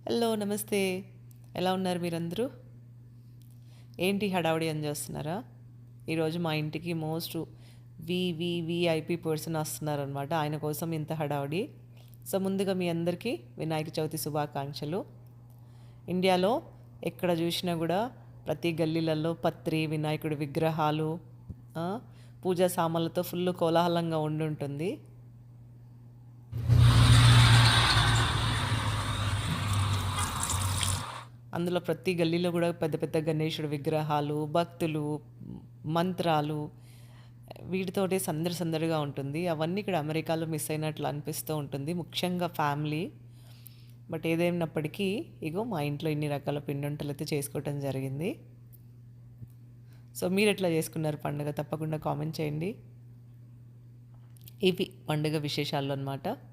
Hello నమస్తే. ఎలా ఉన్నారు మీరందరూ? ఏంటి హడావిడి అని చేస్తున్నారా? ఈరోజు మా ఇంటికి మోస్ట్ వివివిఐపి పర్సన్ వస్తున్నారనమాట. ఆయన కోసం ఇంత హడావిడి. సో ముందుగా మీ అందరికీ వినాయక చవితి శుభాకాంక్షలు. ఇండియాలో ఎక్కడ చూసినా కూడా ప్రతి గల్లీలలో పత్రి వినాయకుడి విగ్రహాలు, ఆ, పూజా సామాన్లతో ఫుల్ కోలాహలంగా ఉండి ఉంటుంది. అందులో ప్రతి గల్లీలో కూడా పెద్ద పెద్ద గణేశుడి విగ్రహాలు, భక్తులు, మంత్రాలు, వీటితోటి సందడి సందడిగా ఉంటుంది. అవన్నీ ఇక్కడ అమెరికాలో మిస్ అయినట్లు అనిపిస్తూ ఉంటుంది, ముఖ్యంగా ఫ్యామిలీ. బట్ ఏదైనప్పటికీ ఇగో మా ఇంట్లో ఇన్ని రకాల పిండి వంటలు అయితే చేసుకోవటం జరిగింది. సో మీరు ఎట్లా చేసుకున్నారు పండుగ? తప్పకుండా కామెంట్ చేయండి. ఇవి పండుగ విశేషాలు అన్నమాట.